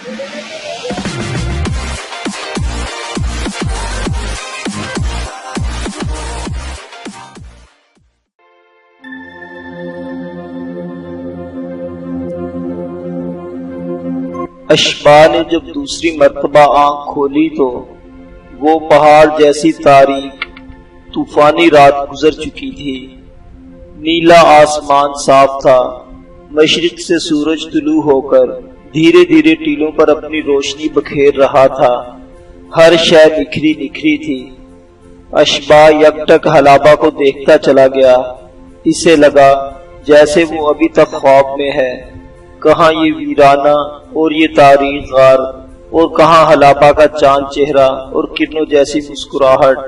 اشبا نے جب دوسری مرتبہ آنکھ کھولی تو وہ پہاڑ جیسی تاریک طوفانی رات گزر چکی تھی۔ نیلا آسمان صاف تھا، مشرق سے سورج طلوع ہو کر دھیرے دھیرے ٹیلوں پر اپنی روشنی بکھیر رہا تھا، ہر شے نکھری نکھری تھی۔ اشبا یکٹک حلابہ کو دیکھتا چلا گیا، اسے لگا جیسے وہ ابھی تک خواب میں ہے، کہاں یہ ویرانہ اور یہ تاریخ غار، اور کہاں حلابہ کا چاند چہرہ اور کرنوں جیسی مسکراہٹ۔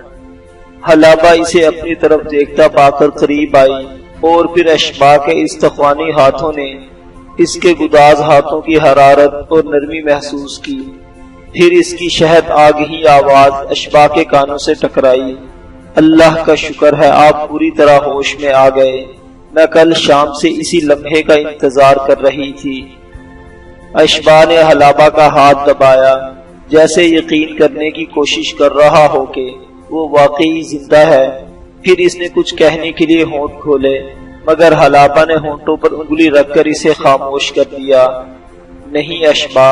حلابہ اسے اپنی طرف دیکھتا پا کر قریب آئی، اور پھر اشبا کے استخوانی ہاتھوں نے اس کے گداز ہاتھوں کی حرارت اور نرمی محسوس کی۔ پھر اس کی شہد آگہی آواز اشبا کے کانوں سے ٹکرائی، اللہ کا شکر ہے آپ پوری طرح ہوش میں آ گئے، میں کل شام سے اسی لمحے کا انتظار کر رہی تھی۔ اشبا نے حلابہ کا ہاتھ دبایا، جیسے یقین کرنے کی کوشش کر رہا ہو کہ وہ واقعی زندہ ہے۔ پھر اس نے کچھ کہنے کے لیے ہونٹ کھولے، مگر حلابہ نے ہونٹوں پر انگلی رکھ کر اسے خاموش کر دیا۔ نہیں اشبا،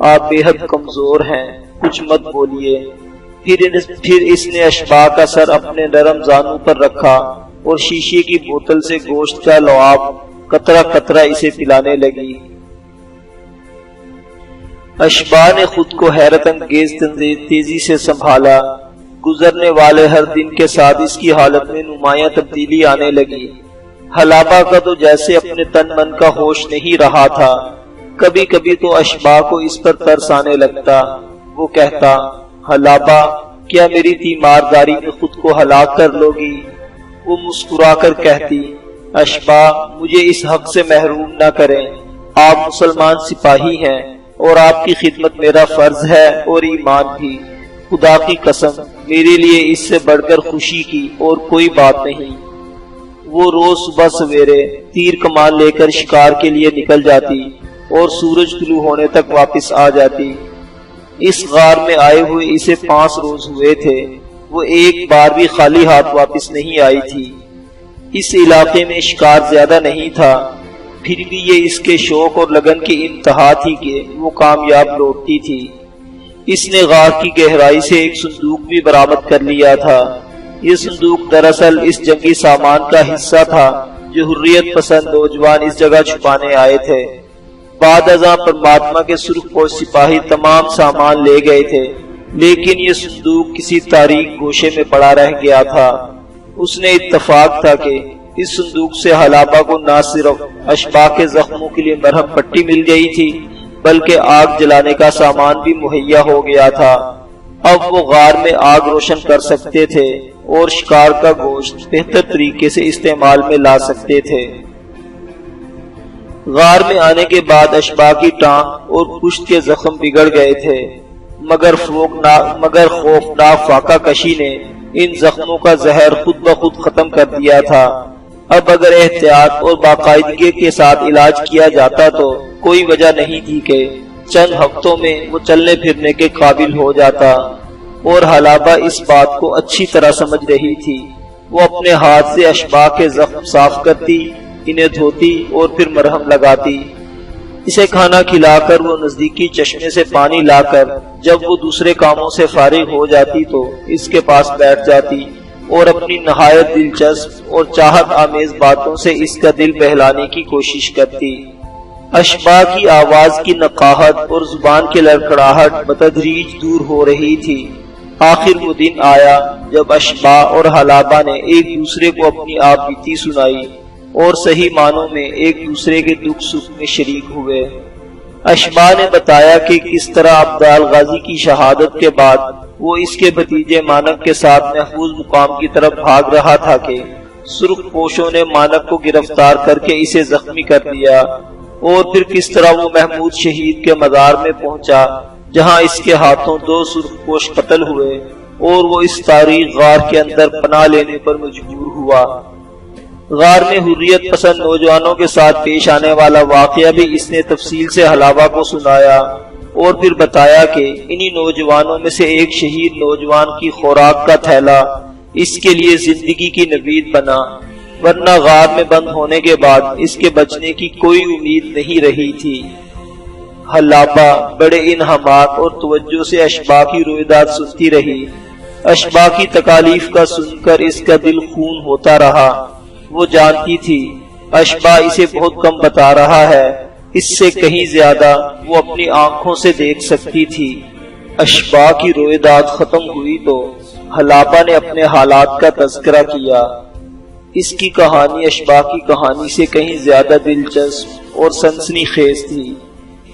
آپ بے حد کمزور ہیں، کچھ مت بولیے۔ پھر اس نے اشبا کا سر اپنے نرم زانوں پر رکھا اور شیشے کی بوتل سے گوشت کا لعاب قطرہ قطرہ اسے پلانے لگی۔ اشبا نے خود کو حیرت انگیز تیزی سے سنبھالا، گزرنے والے ہر دن کے ساتھ اس کی حالت میں نمایاں تبدیلی آنے لگی۔ حلابہ کا تو جیسے اپنے تن من کا ہوش نہیں رہا تھا، کبھی کبھی تو اشبا کو اس پر ترس آنے لگتا۔ وہ کہتا، حلابہ کیا میری تیمارداری میں خود کو ہلاک کر لو گی؟ وہ مسکرا کر کہتی، اشبا مجھے اس حق سے محروم نہ کریں، آپ مسلمان سپاہی ہیں اور آپ کی خدمت میرا فرض ہے اور ایمان بھی، خدا کی قسم میرے لیے اس سے بڑھ کر خوشی کی اور کوئی بات نہیں۔ وہ روز صبح سویرے تیر کمان لے کر شکار کے لیے نکل جاتی اور سورج طلوع ہونے تک واپس آ جاتی۔ اس غار میں آئے ہوئے اسے 5 روز ہوئے تھے، وہ ایک بار بھی خالی ہاتھ واپس نہیں آئی تھی۔ اس علاقے میں شکار زیادہ نہیں تھا، پھر بھی یہ اس کے شوق اور لگن کی انتہا تھی کہ وہ کامیاب لوٹتی تھی۔ اس نے غار کی گہرائی سے ایک صندوق بھی برآمد کر لیا تھا۔ یہ صندوق دراصل اس جنگی سامان کا حصہ تھا جو حریت پسند نوجوان اس جگہ چھپانے آئے تھے۔ بعد ازاں پرماتما کے سرخ پوش سپاہی تمام سامان لے گئے تھے، لیکن یہ صندوق کسی تاریک گوشے میں پڑا رہ گیا تھا۔ اس نے اتفاق تھا کہ اس صندوق سے حلابہ کو نہ صرف اشبا کے زخموں کے لیے مرہم پٹی مل گئی تھی، بلکہ آگ جلانے کا سامان بھی مہیا ہو گیا تھا۔ اب وہ غار میں آگ روشن کر سکتے تھے اور شکار کا گوشت بہتر طریقے سے استعمال میں لا سکتے تھے۔ غار میں آنے کے بعد اشبا کی ٹانگ اور پشت کے زخم بگڑ گئے تھے، مگر خوفناک فاقہ کشی نے ان زخموں کا زہر خود بخود ختم کر دیا تھا۔ اب اگر احتیاط اور باقاعدگی کے ساتھ علاج کیا جاتا تو کوئی وجہ نہیں تھی کہ چند ہفتوں میں وہ چلنے پھرنے کے قابل ہو جاتا، اور حلابہ اس بات کو اچھی طرح سمجھ رہی تھی۔ وہ اپنے ہاتھ سے اشبا کے زخم صاف کرتی، انہیں دھوتی اور پھر مرہم لگاتی۔ اسے کھانا کھلا کر وہ نزدیکی چشمے سے پانی لا کر جب وہ دوسرے کاموں سے فارغ ہو جاتی تو اس کے پاس بیٹھ جاتی اور اپنی نہایت دلچسپ اور چاہت آمیز باتوں سے اس کا دل بہلانے کی کوشش کرتی۔ اشبا کی آواز کی نقاہت اور زبان کی لڑکھڑاہٹ بتدریج دور ہو رہی تھی۔ آخر وہ دن آیا جب اشبا اور حلابہ نے ایک دوسرے کو اپنی آپ بیتی سنائی اور صحیح معنوں میں ایک دوسرے کے دکھ سکھ میں شریک ہوئے۔ اشبا نے بتایا کہ کس طرح عبدال غازی کی شہادت کے بعد وہ اس کے بھتیجے مانک کے ساتھ محفوظ مقام کی طرف بھاگ رہا تھا کہ سرخ پوشوں نے مانک کو گرفتار کر کے اسے زخمی کر دیا، اور پھر کس طرح وہ محمود شہید کے مزار میں پہنچا جہاں اس کے ہاتھوں 2 سرخ پوش قتل ہوئے، اور وہ اس تاریک غار کے اندر پناہ لینے پر مجبور ہوا۔ غار میں حریت پسند نوجوانوں کے ساتھ پیش آنے والا واقعہ بھی اس نے تفصیل سے حلابہ کو سنایا، اور پھر بتایا کہ انہی نوجوانوں میں سے ایک شہید نوجوان کی خوراک کا تھیلا اس کے لیے زندگی کی نوید بنا، ورنہ غار میں بند ہونے کے بعد اس کے بچنے کی کوئی امید نہیں رہی تھی۔ حلابہ بڑے انہماک اور توجہ سے اشباح کی رویداد سنتی رہی۔ اشباح کی تکالیف کا سن کر اس کا دل خون ہوتا رہا۔ وہ جانتی تھی اشباح اسے بہت کم بتا رہا ہے، اس سے کہیں زیادہ وہ اپنی آنکھوں سے دیکھ سکتی تھی۔ اشباح کی رویداد ختم ہوئی تو حلابہ نے اپنے حالات کا تذکرہ کیا۔ اس کی کہانی اشباح کی کہانی سے کہیں زیادہ دلچسپ اور سنسنی خیز تھی۔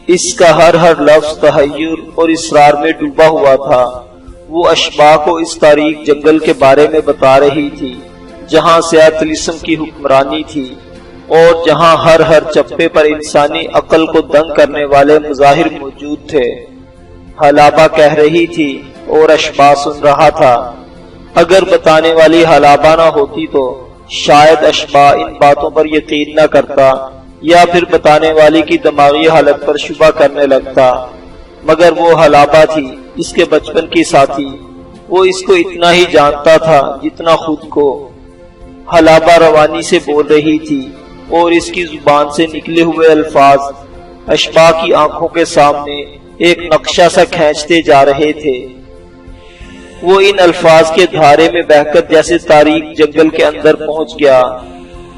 اس کا ہر لفظ تحیر اور اصرار میں ڈوبا ہوا تھا۔ وہ اشباح کو اس تاریک جنگل کے بارے میں بتا رہی تھی جہاں سیاہ طلسم کی حکمرانی تھی اور جہاں ہر چپے پر انسانی عقل کو دنگ کرنے والے مظاہر موجود تھے۔ حلابہ کہہ رہی تھی اور اشباح سن رہا تھا۔ اگر بتانے والی حلابہ نہ ہوتی تو شاید اشباح ان باتوں پر یقین نہ کرتا یا پھر بتانے والی کی دماغی حالت پر شبہ کرنے لگتا، مگر وہ حلابہ تھی، اس کے بچپن کی ساتھی۔ وہ اس کو اتنا ہی جانتا تھا جتنا خود کو۔ حلابہ روانی سے بول رہی تھی اور اس کی زبان سے نکلے ہوئے الفاظ اشباح کی آنکھوں کے سامنے ایک نقشہ سا کھینچتے جا رہے تھے۔ وہ ان الفاظ کے دھارے میں بہہ کر جیسے تاریک جنگل کے اندر پہنچ گیا۔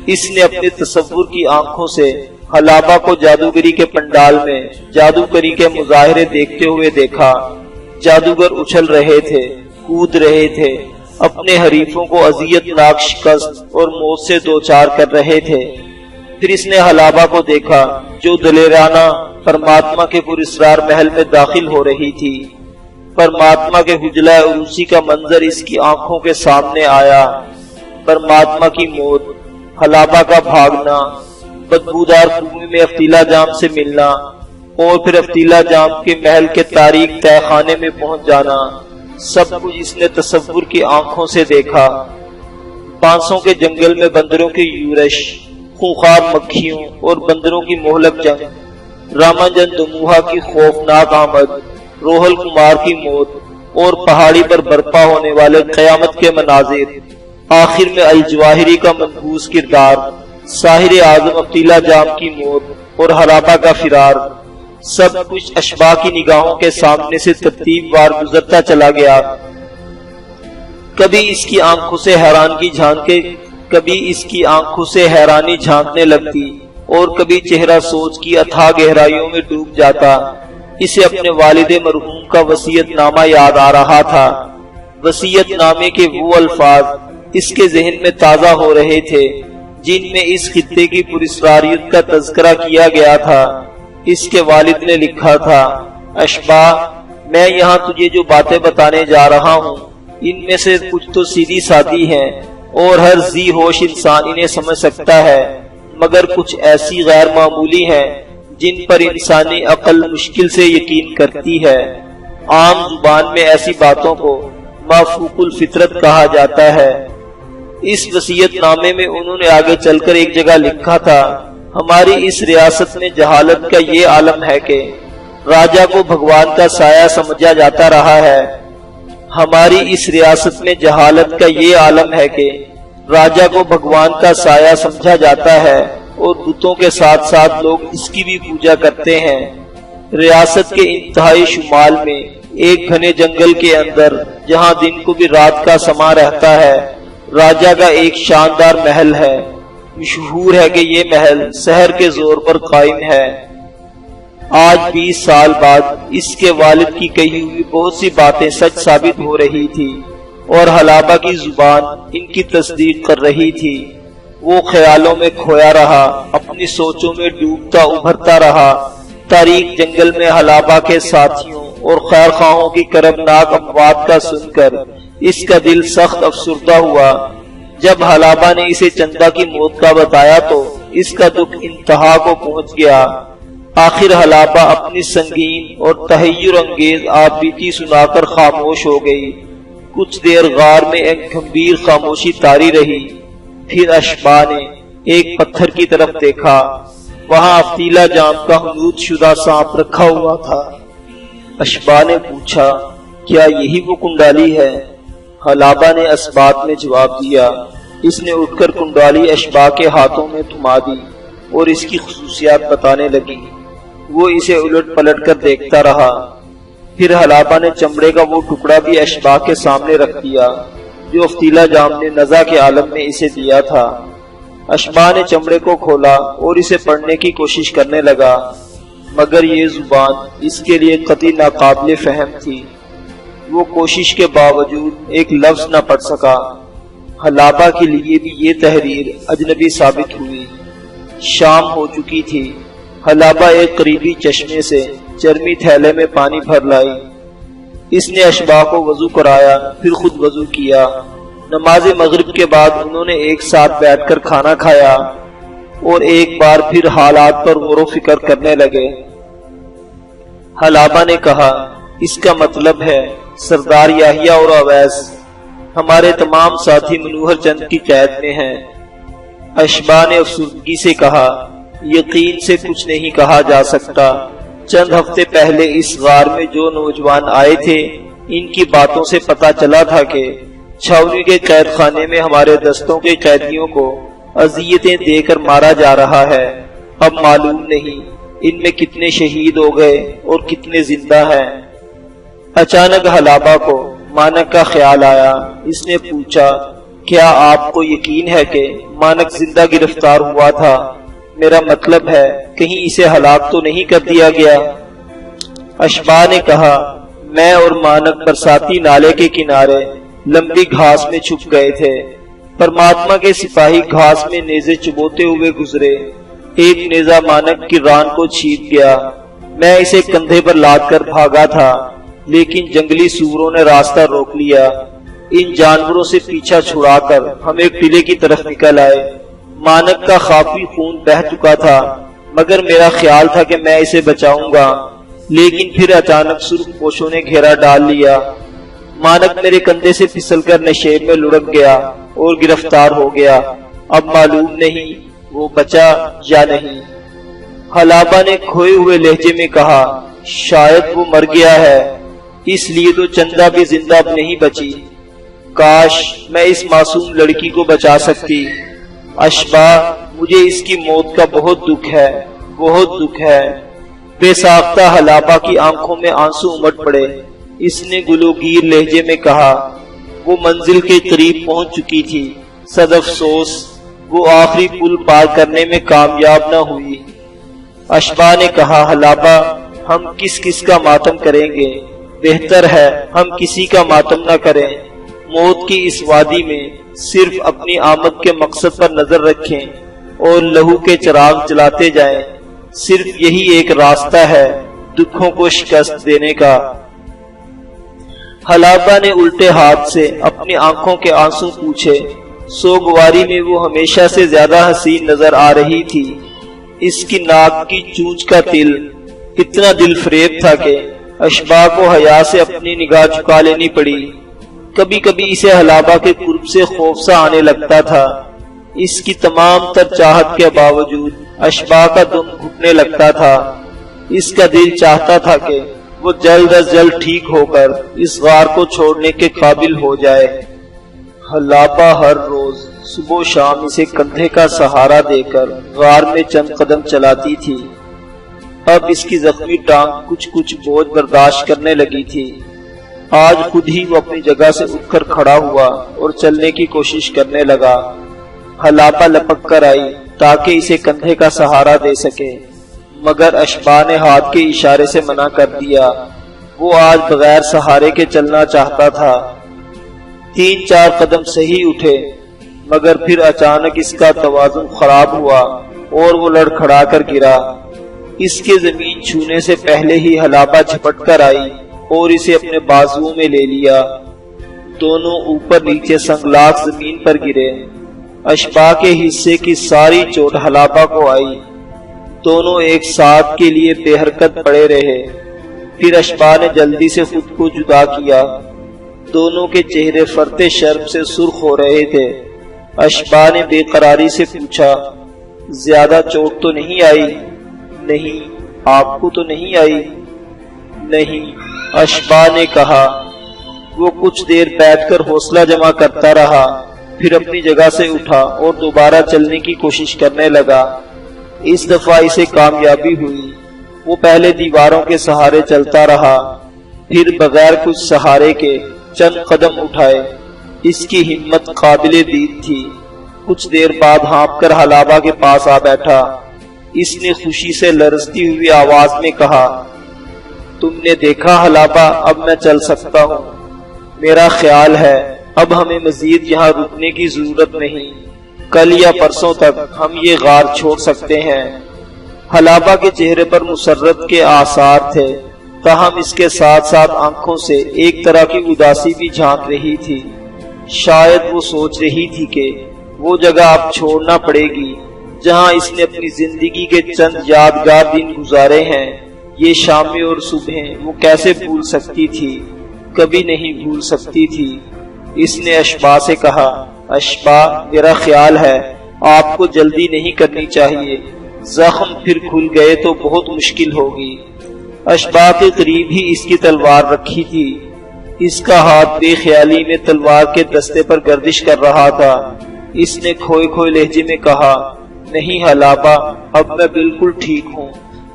اس نے اپنے تصور کی آنکھوں سے حلابہ کو جادوگری کے پنڈال میں جادوگری کے مظاہرے دیکھتے ہوئے دیکھا۔ جادوگر اچھل رہے تھے، کود رہے تھے، اپنے حریفوں کو اذیت ناک شکست اور موت سے دوچار کر رہے تھے۔ پھر اس نے حلابہ کو دیکھا جو دلیرانہ پرماتما کے پراسرار محل میں داخل ہو رہی تھی۔ پرماتما کے حجلہ عروسی کا منظر اس کی آنکھوں کے سامنے آیا۔ پرماتما کی موت، حلابہ کا بھاگنا، بدبودار کنویں میں افتیلا جام سے ملنا اور پھر افتیلا جام کے محل کے تاریک تہہ خانے میں پہنچ جانا، سب کچھ اس نے تصور کی آنکھوں سے دیکھا۔ بانسوں کے جنگل میں بندروں کی یورش، خونخوار مکھیوں اور بندروں کی مہلک جنگ، راماجن دموہا کی خوفناک آمد، روہل کمار کی موت اور پہاڑی پر برپا ہونے والے قیامت کے مناظر، آخر میں الجواہری کا منحوس کردار، ساحر اعظم افتیلا جام کی موت اور حلابہ کا فرار، سب کچھ اشباح کی نگاہوں کے سامنے سے ترتیب وار گزرتا چلا گیا۔ کبھی اس کی آنکھوں سے حیرانی جھانکنے لگتی اور کبھی چہرہ سوچ کی اتھاہ گہرائیوں میں ڈوب جاتا۔ اسے اپنے والد مرحوم کا وصیت نامہ یاد آ رہا تھا۔ وصیت نامے کے وہ الفاظ اس کے ذہن میں تازہ ہو رہے تھے جن میں اس خطے کی پراسراریت کا تذکرہ کیا گیا تھا۔ اس کے والد نے لکھا تھا، اشباح، میں یہاں تجھے جو باتیں بتانے جا رہا ہوں ان میں سے کچھ تو سیدھی سادی ہیں اور ہر ذی ہوش انسان انہیں سمجھ سکتا ہے، مگر کچھ ایسی غیر معمولی ہیں جن پر انسانی عقل مشکل سے یقین کرتی ہے۔ عام زبان میں ایسی باتوں کو مافوق الفطرت کہا جاتا ہے۔ اس وصیت نامے میں انہوں نے آگے چل کر ایک جگہ لکھا تھا، ہماری اس ریاست میں جہالت کا یہ عالم ہے کہ راجہ کو بھگوان کا سایہ سمجھا جاتا رہا ہے۔ ہماری اس ریاست میں جہالت کا یہ عالم ہے کہ راجہ کو بھگوان کا سایہ سمجھا جاتا ہے اور بتوں کے ساتھ ساتھ لوگ اس کی بھی پوجا کرتے ہیں۔ ریاست کے انتہائی شمال میں ایک گھنے جنگل کے اندر جہاں دن کو بھی رات کا سما رہتا ہے، راجہ کا ایک شاندار محل ہے۔ مشہور ہے کہ یہ محل سحر کے زور پر قائم ہے۔ آج 20 سال بعد اس کے والد کی کہی ہوئی بہت سی باتیں سچ ثابت ہو رہی تھی اور حلابہ کی زبان ان کی تصدیق کر رہی تھی۔ وہ خیالوں میں کھویا رہا، اپنی سوچوں میں ڈوبتا ابھرتا رہا۔ تاریک جنگل میں حلابہ کے ساتھیوں اور خیر خواہوں کی کربناک اموات کا سن کر اس کا دل سخت افسردہ ہوا۔ جب حلابہ نے اسے چندا کی موت کا بتایا تو اس کا دکھ انتہا کو پہنچ گیا۔ آخر حلابہ اپنی سنگین اور تحیر انگیز آپ بیتی سنا کر خاموش ہو گئی۔ کچھ دیر غار میں ایک گمبھیر خاموشی طاری رہی، پھر اشباح نے ایک پتھر کی طرف دیکھا۔ وہاں افتیلا جام کا حنوط شدہ سانپ رکھا ہوا تھا۔ اشبا نے پوچھا کیا یہی وہ کنڈالی ہے؟ حلابہ نے اسبات میں جواب دیا۔ اس نے اٹھ کر کنڈالی اشبا کے ہاتھوں میں تھما دی اور اس کی خصوصیات بتانے لگی۔ وہ اسے الٹ پلٹ کر دیکھتا رہا۔ پھر حلابہ نے چمڑے کا وہ ٹکڑا بھی اشبا کے سامنے رکھ دیا جو افتیلا جام نے نزا کے عالم میں اسے دیا تھا۔ اشبا نے چمڑے کو کھولا اور اسے پڑھنے کی کوشش کرنے لگا، مگر یہ زبان اس کے لیے قطعی ناقابل فہم تھی۔ وہ کوشش کے باوجود ایک لفظ نہ پڑھ سکا۔ حلابہ کے لیے بھی یہ تحریر اجنبی ثابت ہوئی۔ شام ہو چکی تھی۔ حلابہ ایک قریبی چشمے سے چرمی تھیلے میں پانی بھر لائی۔ اس نے اشبا کو وضو کرایا، پھر خود وضو کیا۔ نماز مغرب کے بعد انہوں نے ایک ساتھ بیٹھ کر کھانا کھایا اور ایک بار پھر حالات پر غور و فکر کرنے لگے۔ حلابہ نے کہا اس کا مطلب ہے سردار یحییٰ اور اویس ہمارے تمام ساتھی منوہر چند کی قید میں ہیں۔ اشبا نے افسردگی سے کہا یقین سے کچھ نہیں کہا جا سکتا۔ چند ہفتے پہلے اس غار میں جو نوجوان آئے تھے ان کی باتوں سے پتا چلا تھا کہ چھاؤنی کے قید خانے میں ہمارے دستوں کے قیدیوں کو اذیتیں دے کر مارا جا رہا ہے۔ اب معلوم نہیں ان میں کتنے شہید ہو گئے اور کتنے زندہ ہیں۔ اچانک حلابہ کو مانک کا خیال آیا۔ اس نے پوچھا کیا آپ کو یقین ہے کہ مانک زندہ گرفتار ہوا تھا؟ میرا مطلب ہے کہیں اسے ہلاک تو نہیں کر دیا گیا؟ اشبا نے کہا میں اور مانک برساتی نالے کے کنارے لمبی گھاس میں چھپ گئے تھے۔ پرماتما کے سپاہی گھاس میں نیزے چبوتے ہوئے گزرے۔ ایک نیزہ مانک کی ران کو چھید گیا۔ میں اسے کندھے پر لاد کر بھاگا تھا، لیکن جنگلی سوروں نے راستہ روک لیا۔ ان جانوروں سے پیچھا چھڑا کر ہم ایک ٹلے کی طرف نکل آئے۔ مانک کا کافی خون بہہ چکا تھا، مگر میرا خیال تھا کہ میں اسے بچاؤں گا، لیکن پھر اچانک سرخ پوشوں نے گھیرا ڈال لیا۔ مانک میرے کندھے سے پھسل کر نشیب میں لڑک گیا اور گرفتار ہو گیا۔ اب معلوم نہیں وہ بچا یا نہیں۔ حلابہ نے کھوئے ہوئے لہجے میں کہا شاید وہ مر گیا ہے، اس لیے تو چندہ بھی زندہ اب نہیں بچی۔ کاش میں اس معصوم لڑکی کو بچا سکتی۔ اشبا مجھے اس کی موت کا بہت دکھ ہے، بہت دکھ ہے۔ بے ساختہ حلابہ کی آنکھوں میں آنسو امٹ پڑے۔ اس نے گلوگیر لہجے میں کہا وہ منزل کے قریب پہنچ چکی تھی، صد افسوس وہ آخری پل پار کرنے میں کامیاب نہ ہوئی۔ اشبا نے کہا حلابہ ہم کس کس کا ماتم کریں گے؟ بہتر ہے ہم کسی کا ماتم نہ کریں۔ موت کی اس وادی میں صرف اپنی آمد کے مقصد پر نظر رکھیں اور لہو کے چراغ جلاتے جائیں۔ صرف یہی ایک راستہ ہے دکھوں کو شکست دینے کا۔ حلابہ نے الٹے ہاتھ سے اپنی آنکھوں کے آنسو پوچھے۔ سوگواری میں وہ ہمیشہ سے زیادہ حسین نظر آ رہی تھی۔ اس کی ناک کی چونچ کا تل اتنا دل فریب تھا کہ اشبا کو حیا سے اپنی نگاہ جھکا لینی پڑی۔ کبھی کبھی اسے حلابہ کے قرب سے خوف سا آنے لگتا تھا۔ اس کی تمام تر چاہت کے باوجود اشبا کا دم گھٹنے لگتا تھا۔ اس کا دل چاہتا تھا کہ وہ جلد از جلد ٹھیک ہو کر اس غار کو چھوڑنے کے قابل ہو جائے۔ حلابہ ہر روز صبح و شام اسے کندھے کا سہارا دے کر غار میں چند قدم چلاتی تھی۔ اب اس کی زخمی ٹانگ کچھ کچھ بوجھ برداشت کرنے لگی تھی۔ آج خود ہی وہ اپنی جگہ سے اٹھ کر کھڑا ہوا اور چلنے کی کوشش کرنے لگا۔ حلابہ لپک کر آئی تاکہ اسے کندھے کا سہارا دے سکے، مگر اشبا نے ہاتھ کے اشارے سے منع کر دیا۔ وہ آج بغیر سہارے کے چلنا چاہتا تھا۔ 3-4 قدم صحیح اٹھے، مگر پھر اچانک اس کا توازن خراب ہوا اور وہ لڑکھڑا کر گرا۔ اس کے زمین چھونے سے پہلے ہی حلابہ جھپٹ کر آئی اور اسے اپنے بازوؤں میں لے لیا۔ دونوں اوپر نیچے سنگلاخ زمین پر گرے۔ اشبا کے حصے کی ساری چوٹ حلابہ کو آئی۔ دونوں ایک ساتھ کے لیے بے حرکت پڑے رہے۔ پھر اشبا نے جلدی سے خود کو جدا کیا۔ دونوں کے چہرے فرتے شرم سے سرخ ہو رہے تھے۔ اشبا نے بے قراری سے پوچھا زیادہ چوٹ تو نہیں آئی؟ نہیں، آپ کو تو نہیں آئی؟ نہیں۔ اشبا نے کہا۔ وہ کچھ دیر بیٹھ کر حوصلہ جمع کرتا رہا، پھر اپنی جگہ سے اٹھا اور دوبارہ چلنے کی کوشش کرنے لگا۔ اس دفعہ اسے کامیابی ہوئی۔ وہ پہلے دیواروں کے سہارے چلتا رہا، پھر بغیر کچھ سہارے کے چند قدم اٹھائے۔ اس کی ہمت قابل دید تھی۔ کچھ دیر بعد ہانپ کر حلابہ کے پاس آ بیٹھا۔ اس نے خوشی سے لرزتی ہوئی آواز میں کہا، تم نے دیکھا حلابہ، اب میں چل سکتا ہوں۔ میرا خیال ہے اب ہمیں مزید یہاں رکنے کی ضرورت نہیں، کل یا پرسوں تک ہم یہ غار چھوڑ سکتے ہیں۔ حلابہ کے چہرے پر مسرت کے آثار تھے، تاہم اس کے ساتھ ساتھ آنکھوں سے ایک طرح کی اداسی بھی جھانک رہی تھی۔ شاید وہ سوچ رہی تھی کہ وہ جگہ اب چھوڑنا پڑے گی جہاں اس نے اپنی زندگی کے چند یادگار دن گزارے ہیں۔ یہ شامیں اور صبحیں وہ کیسے بھول سکتی تھی؟ کبھی نہیں بھول سکتی تھی۔ اس نے اشبا سے کہا، اشبا، میرا خیال ہے آپ کو جلدی نہیں کرنی چاہیے، زخم پھر کھل گئے تو بہت مشکل ہوگی۔ اشبا کے قریب ہی اس کی تلوار رکھی تھی۔ اس کا ہاتھ بے خیالی میں تلوار کے دستے پر گردش کر رہا تھا۔ اس نے کھوئے کھوئے لہجے میں کہا، نہیں حلابہ، اب میں بالکل ٹھیک ہوں،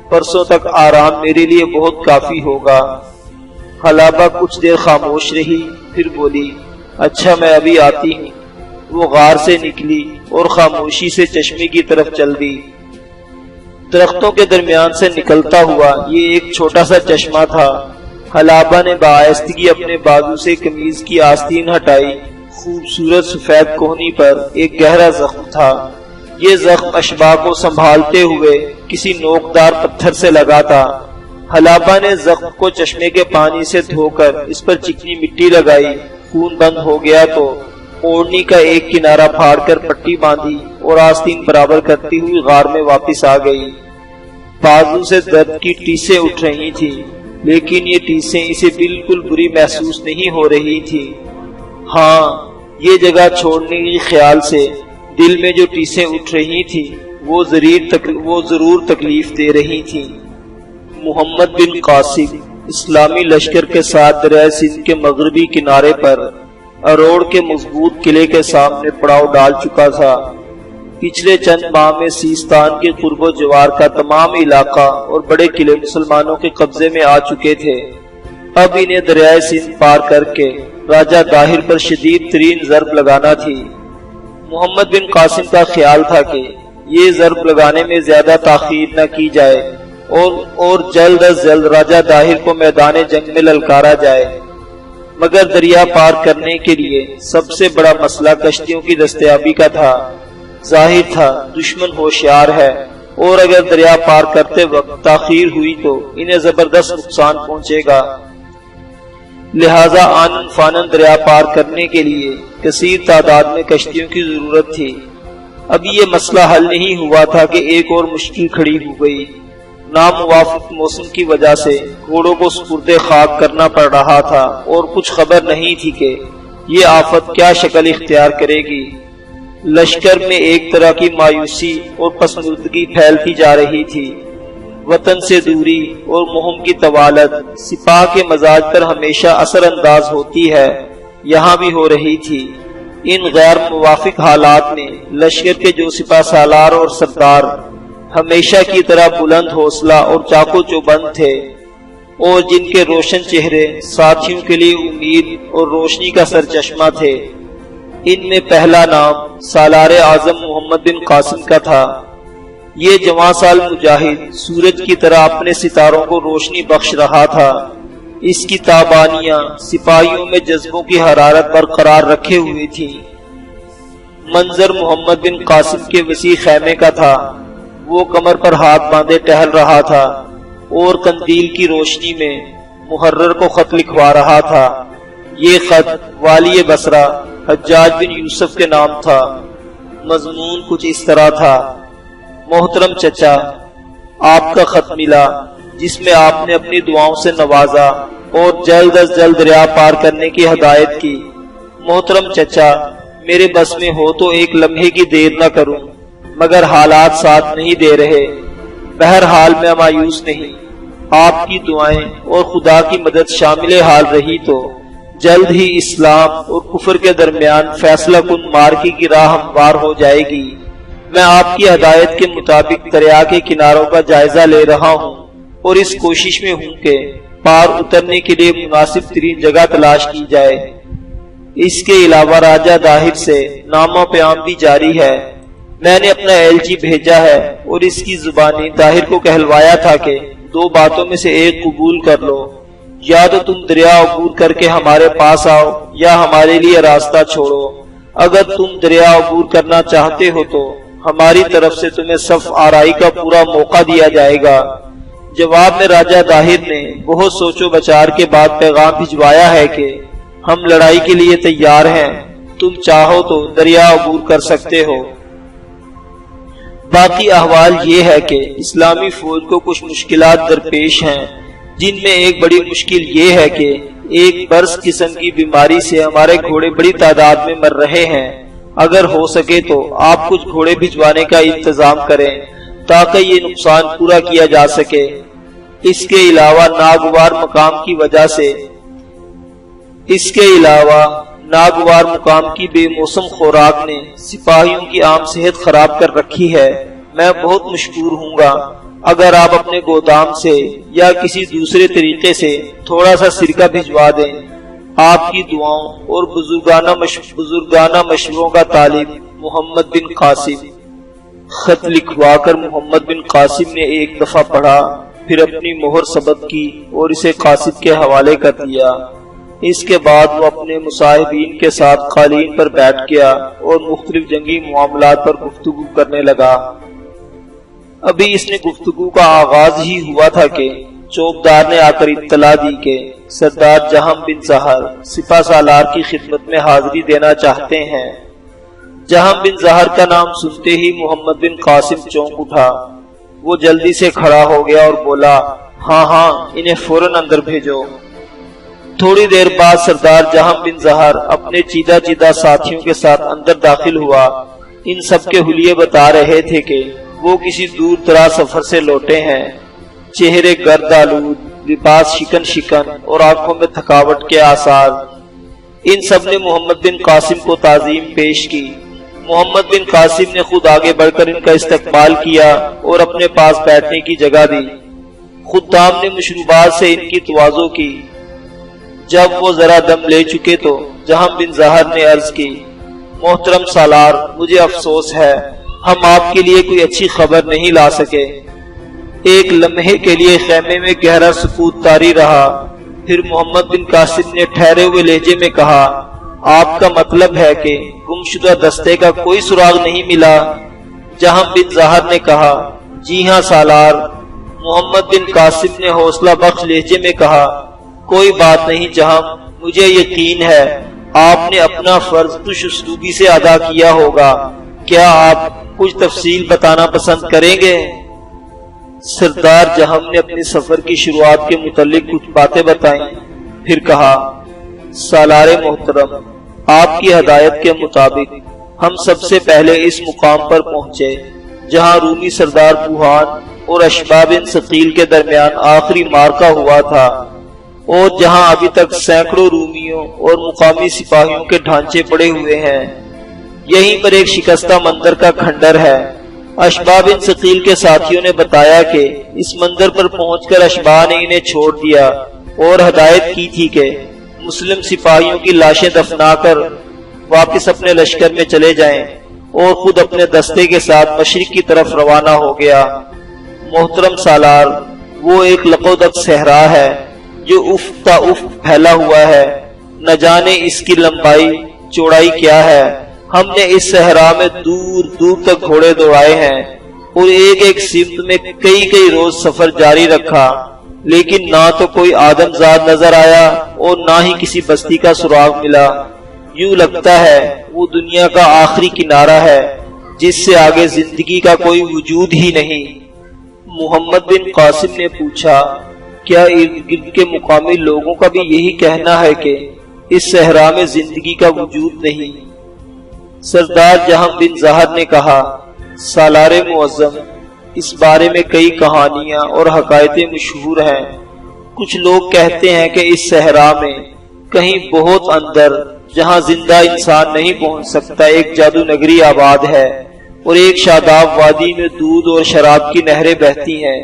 پرسوں تک آرام میرے لیے بہت کافی ہوگا۔ حلابہ کچھ دیر خاموش رہی، پھر بولی، اچھا میں ابھی آتی ہوں۔ وہ غار سے نکلی اور خاموشی سے چشمے کی طرف چل دی۔ درختوں کے درمیان سے نکلتا ہوا یہ ایک چھوٹا سا چشمہ تھا۔ حلابہ نے بآہستگی اپنے بازو سے قمیض کی آستین ہٹائی۔ خوبصورت سفید کوہنی پر ایک گہرا زخم تھا۔ یہ زخم اشبا کو سنبھالتے ہوئے کسی نوکدار پتھر سے لگا تھا۔ حلابہ نے زخم کو چشمے کے پانی سے دھو کر اس پر چکنی مٹی لگائی۔ خون بند ہو گیا تو اوڑھنی کا ایک کنارہ پھاڑ کر پٹی باندھی اور آستین برابر کرتی ہوئی غار میں واپس آ گئی۔ بازو سے درد کی ٹیسیں اٹھ رہی تھی، لیکن یہ ٹیسیں اسے بالکل بری محسوس نہیں ہو رہی تھی۔ ہاں، یہ جگہ چھوڑنے کے خیال سے دل میں جو ٹیسیں اٹھ رہی تھی وہ ضرور تکلیف دے رہی تھی۔ محمد بن قاسم اسلامی لشکر کے ساتھ دریائے سندھ کے مغربی کنارے پر اروڑ کے مضبوط قلعے کے سامنے پڑاؤ ڈال چکا تھا۔ پچھلے چند ماہ میں سیستان کے قرب و جوار کا تمام علاقہ اور بڑے قلعے مسلمانوں کے قبضے میں آ چکے تھے۔ اب انہیں دریائے سندھ پار کر کے راجہ داہر پر شدید ترین ضرب لگانا تھی۔ محمد بن قاسم کا خیال تھا کہ یہ ضرب لگانے میں زیادہ تاخیر نہ کی جائے اور جلد از جلد راجہ داہر کو میدان جنگ میں للکارا جائے، مگر دریا پار کرنے کے لیے سب سے بڑا مسئلہ کشتیوں کی دستیابی کا تھا۔ ظاہر تھا دشمن ہوشیار ہے اور اگر دریا پار کرتے وقت تاخیر ہوئی تو انہیں زبردست نقصان پہنچے گا، لہذا آنن فانن دریا پار کرنے کے لیے کثیر تعداد میں کشتیوں کی ضرورت تھی۔ ابھی یہ مسئلہ حل نہیں ہوا تھا کہ ایک اور مشکل کھڑی ہو گئی۔ ناموافق موسم کی وجہ سے گھوڑوں کو سپرد خاک کرنا پڑ رہا تھا اور کچھ خبر نہیں تھی کہ یہ آفت کیا شکل اختیار کرے گی۔ لشکر میں ایک طرح کی مایوسی اور پسماندگی پھیلتی جا رہی تھی۔ وطن سے دوری اور مہم کی طوالت سپاہ کے مزاج پر ہمیشہ اثر انداز ہوتی ہے، یہاں بھی ہو رہی تھی۔ ان غیر موافق حالات میں لشکر کے جو سپاہ سالار اور سردار ہمیشہ کی طرح بلند حوصلہ اور چاقو چوبند تھے اور جن کے روشن چہرے ساتھیوں کے لیے امید اور روشنی کا سرچشمہ تھے، ان میں پہلا نام سالار اعظم محمد بن قاسم کا تھا۔ یہ جوان سال مجاہد سورج کی طرح اپنے ستاروں کو روشنی بخش رہا تھا۔ اس کی تابانیاں سپاہیوں میں جذبوں کی حرارت برقرار رکھے ہوئی تھی۔ منظر محمد بن قاسم کے وسیع خیمے کا تھا۔ وہ کمر پر ہاتھ باندھے ٹہل رہا تھا اور قندیل کی روشنی میں محرر کو خط لکھوا رہا تھا۔ یہ خط والی بصرہ حجاج بن یوسف کے نام تھا۔ مضمون کچھ اس طرح تھا: محترم چچا، آپ کا خط ملا جس میں آپ نے اپنی دعاؤں سے نوازا اور جلد از جلد دریا پار کرنے کی ہدایت کی۔ محترم چچا، میرے بس میں ہو تو ایک لمحے کی دیر نہ کروں، مگر حالات ساتھ نہیں دے رہے۔ بہرحال میں مایوس نہیں، آپ کی دعائیں اور خدا کی مدد شامل حال رہی تو جلد ہی اسلام اور کفر کے درمیان فیصلہ کن مارکی کی راہ ہموار ہو جائے گی۔ میں آپ کی ہدایت کے مطابق دریا کے کناروں کا جائزہ لے رہا ہوں اور اس کوشش میں ہوں کہ پار اترنے کے لیے مناسب ترین جگہ تلاش کی جائے۔ اس کے علاوہ راجہ داہر سے نامہ پیام بھی جاری ہے۔ میں نے اپنا LG بھیجا ہے اور اس کی زبانی داہر کو کہلوایا تھا کہ 2 باتوں میں سے ایک قبول کر لو، یا تو تم دریا عبور کر کے ہمارے پاس آؤ یا ہمارے لیے راستہ چھوڑو۔ اگر تم دریا عبور کرنا چاہتے ہو تو ہماری طرف سے تمہیں صف آرائی کا پورا موقع دیا جائے گا۔ جواب میں راجہ داہر نے بہت سوچ و بچار کے بعد پیغام بھجوایا ہے کہ ہم لڑائی کے لیے تیار ہیں، تم چاہو تو دریا عبور کر سکتے ہو۔ باقی احوال یہ ہے کہ اسلامی فوج کو کچھ مشکلات درپیش ہیں، جن میں ایک بڑی مشکل یہ ہے کہ ایک برس قسم کی بیماری سے ہمارے گھوڑے بڑی تعداد میں مر رہے ہیں۔ اگر ہو سکے تو آپ کچھ گھوڑے بھجوانے کا انتظام کریں تاکہ یہ نقصان پورا کیا جا سکے۔ اس کے علاوہ ناگوار مقام کی بے موسم خوراک نے سپاہیوں کی عام صحت خراب کر رکھی ہے۔ میں بہت مشکور ہوں گا اگر آپ اپنے گودام سے یا کسی دوسرے طریقے سے تھوڑا سا سرکہ بھجوا دیں۔ آپ کی دعاؤں اور بزرگانہ مشوروں کا طالب محمد بن قاسم۔ خط لکھوا کر محمد بن قاسم نے ایک دفعہ پڑھا، پھر اپنی مہر ثبت کی اور اسے قاسم کے حوالے کر دیا۔ اس کے بعد وہ اپنے مصاحبین کے ساتھ قالین پر بیٹھ گیا اور مختلف جنگی معاملات پر گفتگو کرنے لگا۔ ابھی اس نے گفتگو کا آغاز ہی ہوا تھا کہ چوبدار نے آ کر اطلاع دی کہ سردار جہاں بن زہر سپہ سالار کی خدمت میں حاضری دینا چاہتے ہیں۔ جہاں بن زہر کا نام سنتے ہی محمد بن قاسم چونک اٹھا۔ وہ جلدی سے کھڑا ہو گیا اور بولا، ہاں انہیں فوراً اندر بھیجو۔ تھوڑی دیر بعد سردار جہاں بن زہر اپنے چیدہ ساتھیوں کے ساتھ اندر داخل ہوا۔ ان سب کے حلیے بتا رہے تھے کہ وہ کسی دور دراز سفر سے لوٹے ہیں۔ چہرے گرد آلود، لباس شکن اور آنکھوں میں تھکاوٹ کے آثار۔ ان سب نے محمد بن قاسم کو تعظیم پیش کی۔ محمد بن قاسم نے خود آگے بڑھ کر ان کا استقبال کیا اور اپنے پاس بیٹھنے کی جگہ دی۔ خدام نے مشروبات سے ان کی تواضع کی۔ جب وہ ذرا دم لے چکے تو جہاں بن زہر نے عرض کی، محترم سالار، مجھے افسوس ہے، ہم آپ کے لیے کوئی اچھی خبر نہیں لا سکے۔ ایک لمحے کے لیے خیمے میں گہرا سکوت طاری رہا، پھر محمد بن قاسم نے ٹھہرے ہوئے لہجے میں کہا، آپ کا مطلب ہے کہ گمشدہ دستے کا کوئی سراغ نہیں ملا؟ جہاں بن زہر نے کہا، جی ہاں سالار۔ محمد بن قاسم نے حوصلہ بخش لہجے میں کہا، کوئی بات نہیں جہاں، مجھے یقین ہے آپ نے اپنا فرض خوش اسلوبی سے ادا کیا ہوگا۔ کیا آپ کچھ تفصیل بتانا پسند کریں گے؟ سردار جہاں نے اپنے سفر کی شروعات کے متعلق کچھ باتیں بتائیں، پھر کہا، سالار محترم، آپ کی ہدایت کے مطابق ہم سب سے پہلے اس مقام پر پہنچے جہاں رومی سردار بوہان اور اشباح بن ثقیل کے درمیان آخری معرکہ ہوا تھا، اور جہاں ابھی تک سینکڑوں رومیوں اور مقامی سپاہیوں کے ڈھانچے پڑے ہوئے ہیں۔ یہیں پر ایک شکستہ مندر کا کھنڈر ہے۔ اشباح بن ثقیل کے ساتھیوں نے بتایا کہ اس مندر پر پہنچ کر اشباح نے انہیں چھوڑ دیا اور ہدایت کی تھی کہ مسلم سپاہیوں کی لاشیں دفنا کر واپس اپنے لشکر میں چلے جائیں، اور خود اپنے دستے کے ساتھ مشرق کی طرف روانہ ہو گیا۔ محترم سالار، وہ ایک لقودق صحرا ہے جو افق تا افق پھیلا ہوا ہے، نہ جانے اس کی لمبائی چوڑائی کیا ہے۔ ہم نے اس صحرا میں دور دور تک گھوڑے دوڑائے ہیں اور ایک ایک سمت میں کئی روز سفر جاری رکھا، لیکن نہ تو کوئی آدمزاد نظر آیا اور نہ ہی کسی بستی کا سراغ ملا۔ یوں لگتا ہے وہ دنیا کا آخری کنارہ ہے جس سے آگے زندگی کا کوئی وجود ہی نہیں۔ محمد بن قاسم نے پوچھا، کیا ارد گرد کے مقامی لوگوں کا بھی یہی کہنا ہے کہ اس صحرا میں زندگی کا وجود نہیں؟ سردار جہاں بن زہر نے کہا، سالار معظم، اس بارے میں کئی کہانیاں اور حکایتیں مشہور ہیں۔ کچھ لوگ کہتے ہیں کہ اس صحرا میں کہیں بہت اندر، جہاں زندہ انسان نہیں پہنچ سکتا، ایک جادو نگری آباد ہے، اور ایک شاداب وادی میں دودھ اور شراب کی نہریں بہتی ہیں۔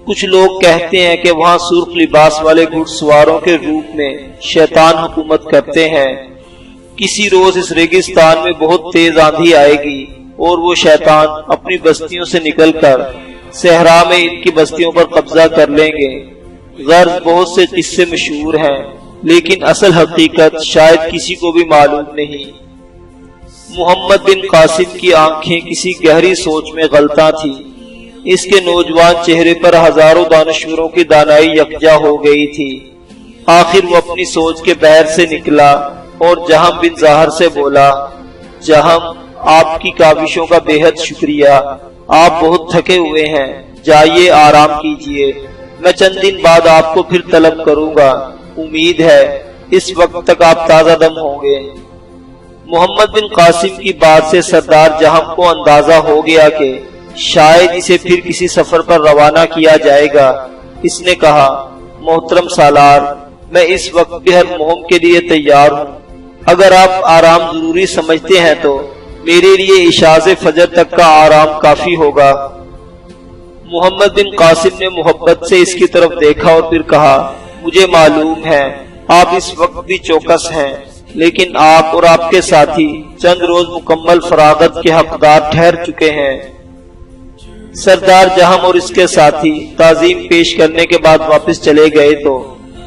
کچھ لوگ کہتے ہیں کہ وہاں سرخ لباس والے گھڑ سواروں کے روپ میں شیطان حکومت کرتے ہیں۔ کسی روز اس ریگستان میں بہت تیز آندھی آئے گی اور وہ شیطان اپنی بستیوں سے نکل کر صحرا میں ان کی بستیوں پر قبضہ کر لیں گے۔ غرض بہت سے قصے مشہور ہیں، لیکن اصل حقیقت شاید کسی کو بھی معلوم نہیں۔ محمد بن قاسم کی آنکھیں کسی گہری سوچ میں غلطاں تھی۔ اس کے نوجوان چہرے پر ہزاروں دانشوروں کی دانائی یکجا ہو گئی تھی۔ آخر وہ اپنی سوچ کے بحر سے نکلا اور جہم بن ظاہر سے بولا، جہم، آپ کی کاوشوں کا بے حد شکریہ، آپ بہت تھکے ہوئے ہیں، جائیے آرام کیجیے، میں چند دن بعد آپ کو پھر طلب کروں گا، امید ہے اس وقت تک آپ تازہ دم ہوں گے۔ محمد بن قاسم کی بات سے سردار جہم کو اندازہ ہو گیا کہ شاید اسے پھر کسی سفر پر روانہ کیا جائے گا۔ اس نے کہا، محترم سالار، میں اس وقت بھی ہر مہم کے لیے تیار ہوں۔ اگر آپ آرام ضروری سمجھتے ہیں تو میرے لیے عشاء فجر تک کا آرام کافی ہوگا۔ محمد بن قاسم نے محبت سے اس کی طرف دیکھا اور پھر کہا، مجھے معلوم ہے آپ اس وقت بھی چوکس ہیں، لیکن آپ اور آپ کے ساتھی چند روز مکمل فراغت کے حقدار ٹھہر چکے ہیں۔ سردار جہم اور اس کے ساتھی تعظیم پیش کرنے کے بعد واپس چلے گئے تو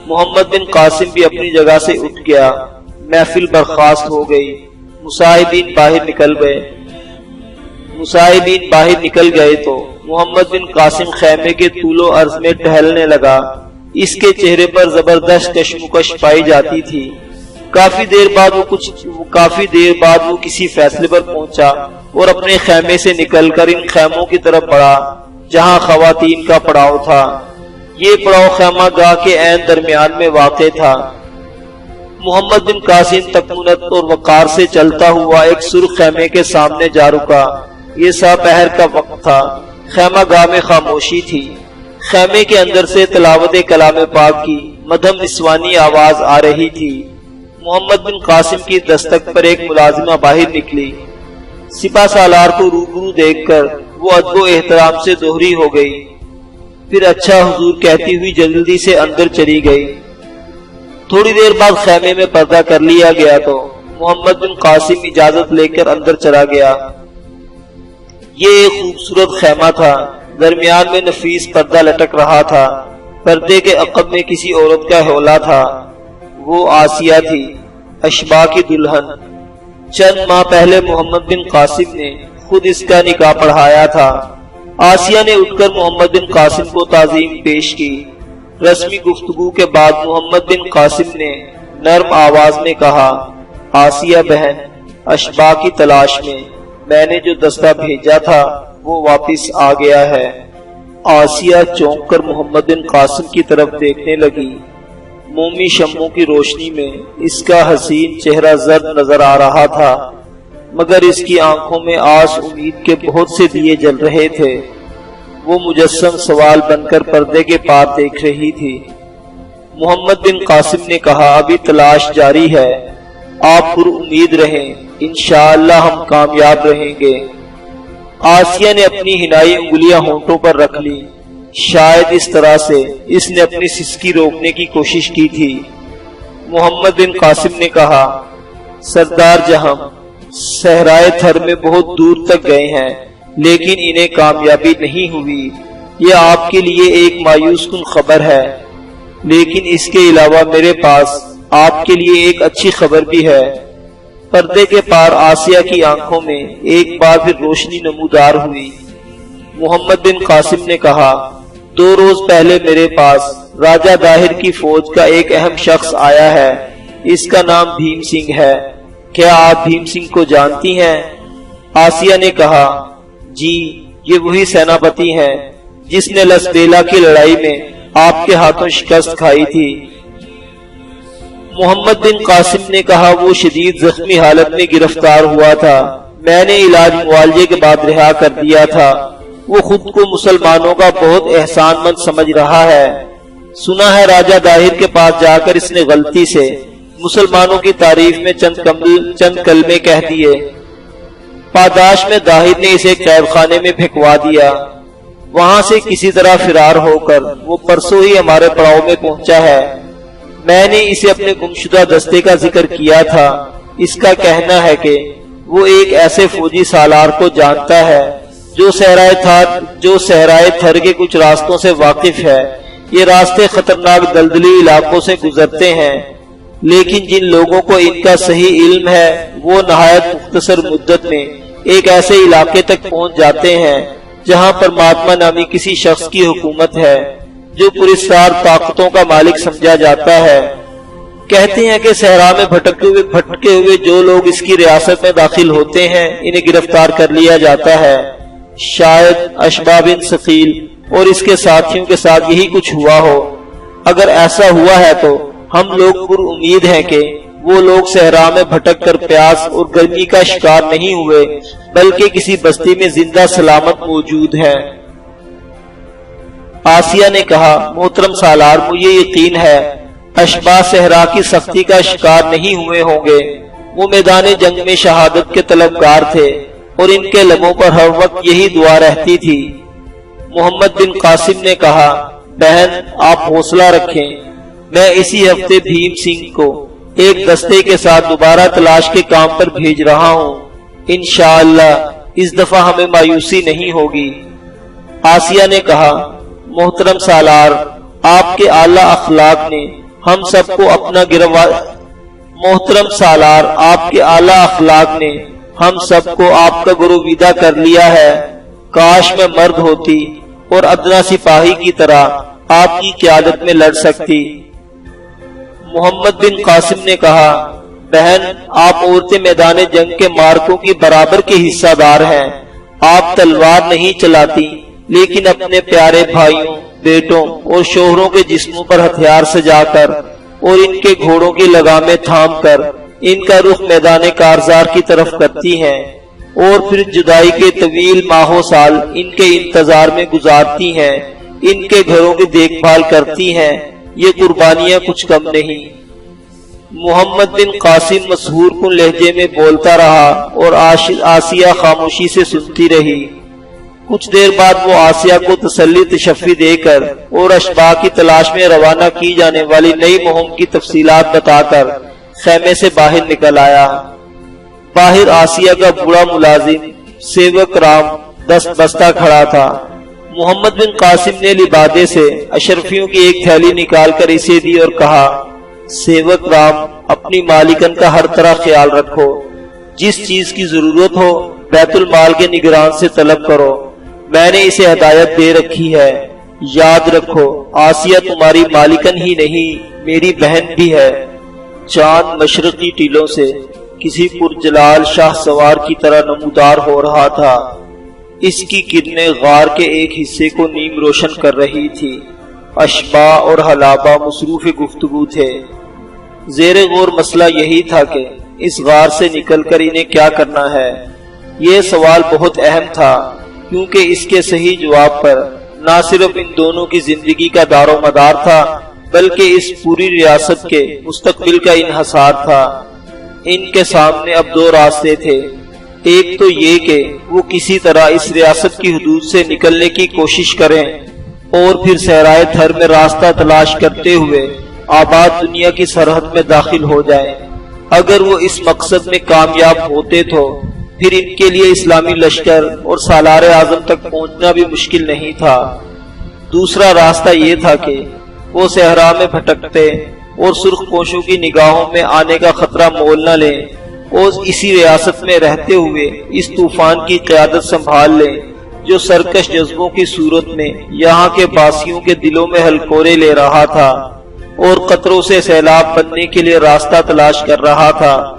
محمد بن قاسم بھی اپنی جگہ سے اٹھ گیا۔ محفل برخاست ہو گئی۔ مصاحبین باہر نکل گئے تو محمد بن قاسم خیمے کے طول و عرض میں ٹہلنے لگا۔ اس کے چہرے پر زبردست کشمکش پائی جاتی تھی۔ کافی دیر بعد وہ کسی فیصلے پر پہنچا اور اپنے خیمے سے نکل کر ان خیموں کی طرف بڑھا جہاں خواتین کا پڑاؤ تھا۔ یہ پڑاؤ خیمہ گاہ کے عین درمیان میں واقع تھا۔ محمد بن قاسم تکمنت اور وقار سے چلتا ہوا ایک سرخ خیمے کے سامنے جا رکا۔ یہ سپہر کا وقت تھا۔ خیمہ گاہ میں خاموشی تھی۔ خیمے کے اندر سے تلاوت کلام پاک کی مدھم نسوانی آواز آ رہی تھی۔ محمد بن قاسم کی دستک پر ایک ملازمہ باہر نکلی۔ سپہ سالار کو روبرو دیکھ کر وہ ادب و احترام سے دوہری ہو گئی، پھر اچھا حضور کہتی ہوئی جلدی سے اندر چلی گئی۔ تھوڑی دیر بعد خیمے میں پردہ کر لیا گیا تو محمد بن قاسم اجازت لے کر اندر چلا گیا۔ یہ ایک خوبصورت خیمہ تھا۔ درمیان میں نفیس پردہ لٹک رہا تھا۔ پردے کے عقب میں کسی عورت کا حولہ تھا۔ وہ آسیہ تھی، اشباح کی دلہن۔ چند ماہ پہلے محمد بن قاسم نے خود اس کا نکاح پڑھایا تھا۔ آسیہ نے اٹھ کر محمد بن قاسم کو تعظیم پیش کی۔ رسمی گفتگو کے بعد محمد بن قاسم نے نرم آواز میں کہا، آسیہ بہن، اشباح کی تلاش میں نے جو دستہ بھیجا تھا وہ واپس آ گیا ہے۔ آسیہ چونک کر محمد بن قاسم کی طرف دیکھنے لگی۔ مومی شمعوں کی روشنی میں اس کا حسین چہرہ زرد نظر آ رہا تھا، مگر اس کی آنکھوں میں آس امید کے بہت سے دیے جل رہے تھے۔ وہ مجسم سوال بن کر پردے کے پار دیکھ رہی تھی۔ محمد بن قاسم نے کہا، ابھی تلاش جاری ہے، آپ پر امید رہیں، انشاءاللہ ہم کامیاب رہیں گے۔ آسیہ نے اپنی ہنائی انگلیاں ہونٹوں پر رکھ لی۔ شاید اس طرح سے اس نے اپنی سسکی روکنے کی کوشش کی تھی۔ محمد بن قاسم نے کہا، سردار جہم صحرائے تھر میں بہت دور تک گئے ہیں، لیکن انہیں کامیابی نہیں ہوئی۔ یہ آپ کے لیے ایک مایوس کن خبر ہے، لیکن اس کے علاوہ میرے پاس آپ کے لیے ایک اچھی خبر بھی ہے۔ پردے کے پار آسیہ کی آنکھوں میں ایک بار پھر روشنی نمودار ہوئی۔ محمد بن قاسم نے کہا، 2 روز پہلے میرے پاس راجہ داہر کی فوج کا ایک اہم شخص آیا ہے۔ اس کا نام بھیم سنگھ ہے۔ کیا آپ بھیم سنگھ کو جانتی ہیں؟ آسیہ نے کہا، جی، یہ وہی سیناپتی ہیں جس نے لسبیلا کی لڑائی میں آپ کے ہاتھوں شکست کھائی تھی۔ محمد بن قاسم نے کہا، وہ شدید زخمی حالت میں گرفتار ہوا تھا، میں نے علاج معالجے کے بعد رہا کر دیا تھا۔ وہ خود کو مسلمانوں کا بہت احسان مند سمجھ رہا ہے۔ سنا ہے راجہ داہر کے پاس جا کر اس نے غلطی سے مسلمانوں کی تعریف میں چند کلمے کہہ دیے۔ پاداش میں داہر نے اسے قید خانے میں پھینکوا دیا۔ وہاں سے کسی طرح فرار ہو کر وہ پرسوں ہی ہمارے پڑاؤ میں پہنچا ہے۔ میں نے اسے اپنے گمشدہ دستے کا ذکر کیا تھا۔ اس کا کہنا ہے کہ وہ ایک ایسے فوجی سالار کو جانتا ہے جو صحرائے تھر کے کچھ راستوں سے واقف ہے۔ یہ راستے خطرناک دلدلی علاقوں سے گزرتے ہیں، لیکن جن لوگوں کو ان کا صحیح علم ہے وہ نہایت مختصر مدت میں ایک ایسے علاقے تک پہنچ جاتے ہیں جہاں پرماتما نامی کسی شخص کی حکومت ہے جو پرستار طاقتوں کا مالک سمجھا جاتا ہے۔ کہتے ہیں کہ صحرا میں بھٹکے ہوئے جو لوگ اس کی ریاست میں داخل ہوتے ہیں انہیں گرفتار کر لیا جاتا ہے۔ شاید اشبا بن ثقیل اور اس کے ساتھیوں کے ساتھ یہی کچھ ہوا ہو۔ اگر ایسا ہوا ہے تو ہم لوگ پر امید ہیں کہ وہ لوگ صحرا میں بھٹک کر پیاس اور گرمی کا شکار نہیں ہوئے بلکہ کسی بستی میں زندہ سلامت موجود ہے۔ آسیہ نے کہا، محترم سالار، مجھے یقین ہے اشباح صحرا کی سختی کا شکار نہیں ہوئے ہوں گے۔ وہ میدان جنگ میں شہادت کے طلبگار تھے اور ان کے لبوں پر ہر وقت یہی دعا رہتی تھی۔ محمد بن قاسم نے کہا، بہن آپ حوصلہ رکھیں، میں اسی ہفتے بھیم سنگھ کو ایک دستے کے ساتھ دوبارہ تلاش کے کام پر بھیج رہا ہوں۔ انشاءاللہ اس دفعہ ہمیں مایوسی نہیں ہوگی۔ آسیہ نے کہا، محترم سالار، آپ کے اعلیٰ اخلاق نے ہم سب کو آپ کا گرویدہ کر لیا ہے۔ کاش میں مرد ہوتی اور ادنا سپاہی کی طرح آپ کی قیادت میں لڑ سکتی۔ محمد بن قاسم نے کہا، بہن آپ عورتیں میدان جنگ کے مارکوں کی برابر کے حصہ دار ہیں۔ آپ تلوار نہیں چلاتی لیکن اپنے پیارے بھائیوں، بیٹوں اور شوہروں کے جسموں پر ہتھیار سجا کر اور ان کے گھوڑوں کی لگامیں تھام کر ان کا رخ میدان کارزار کی طرف کرتی ہیں اور پھر جدائی کے طویل ماہوں سال ان کے انتظار میں گزارتی ہیں، ان کے گھروں کی دیکھ بھال کرتی ہیں۔ یہ قربانیاں کچھ کم نہیں۔ محمد بن قاسم مسحور کن لہجے میں بولتا رہا اور آسیہ خاموشی سے سنتی رہی۔ کچھ دیر بعد وہ آسیہ کو تسلی تشفی دے کر اور اشباح کی تلاش میں روانہ کی جانے والی نئی مہم کی تفصیلات بتا کر خیمے سے باہر نکل آیا۔ باہر آسیہ کا بوڑھا ملازم سیوک رام دست بستہ کھڑا تھا۔ محمد بن قاسم نے لبادے سے اشرفیوں کی ایک تھیلی نکال کر اسے دی اور کہا، سیوک رام، اپنی مالکن کا ہر طرح خیال رکھو، جس چیز کی ضرورت ہو بیت المال کے نگران سے طلب کرو، میں نے اسے ہدایت دے رکھی ہے۔ یاد رکھو آسیہ تمہاری مالکن ہی نہیں میری بہن بھی ہے۔ چاند مشرقی ٹیلوں سے کسی پرجلال شاہ سوار کی طرح نمودار ہو رہا تھا۔ اس کی کرنیں غار کے ایک حصے کو نیم روشن کر رہی تھی۔ اشباح اور حلابہ مصروف گفتگو تھے۔ زیر غور مسئلہ یہی تھا کہ اس غار سے نکل کر انہیں کیا کرنا ہے۔ یہ سوال بہت اہم تھا کیونکہ اس کے صحیح جواب پر نہ صرف ان دونوں کی زندگی کا دار و مدار تھا بلکہ اس پوری ریاست کے مستقبل کا انحصار تھا۔ ان کے سامنے اب دو راستے تھے۔ ایک تو یہ کہ وہ کسی طرح اس ریاست کی حدود سے نکلنے کی کوشش کریں اور پھر صحرائے تھر میں راستہ تلاش کرتے ہوئے آباد دنیا کی سرحد میں داخل ہو جائیں۔ اگر وہ اس مقصد میں کامیاب ہوتے تو پھر ان کے لیے اسلامی لشکر اور سالار اعظم تک پہنچنا بھی مشکل نہیں تھا۔ دوسرا راستہ یہ تھا کہ وہ صحرا میں بھٹکتے اور سرخ پوشوں کی نگاہوں میں آنے کا خطرہ مول نہ لیں اور اسی ریاست میں رہتے ہوئے اس طوفان کی قیادت سنبھال لیں جو سرکش جذبوں کی صورت میں یہاں کے باسیوں کے دلوں میں ہلکورے لے رہا تھا اور قطروں سے سیلاب بننے کے لیے راستہ تلاش کر رہا تھا۔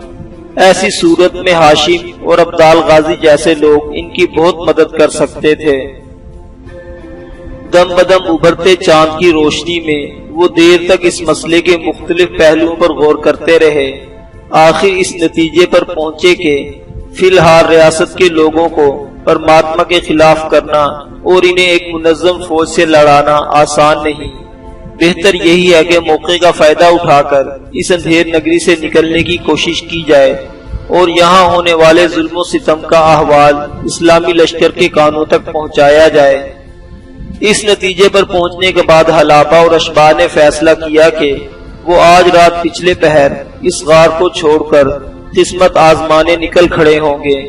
ایسی صورت میں ہاشم اور عبدال غازی جیسے لوگ ان کی بہت مدد کر سکتے تھے۔ دم بدم ابھرتے چاند کی روشنی میں وہ دیر تک اس مسئلے کے مختلف پہلوؤں پر غور کرتے رہے۔ آخر اس نتیجے پر پہنچے کہ فی الحال ریاست کے لوگوں کو پرماتما کے خلاف کرنا اور انہیں ایک منظم فوج سے لڑانا آسان نہیں۔ بہتر یہی ہے کہ موقع کا فائدہ اٹھا کر اس اندھیر نگری سے نکلنے کی کوشش کی جائے اور یہاں ہونے والے ظلم و ستم کا احوال اسلامی لشکر کے کانوں تک پہنچایا جائے۔ اس نتیجے پر پہنچنے کے بعد حلابہ اور اشباہ نے فیصلہ کیا کہ وہ آج رات پچھلے پہر اس غار کو چھوڑ کر قسمت آزمانے نکل کھڑے ہوں گے۔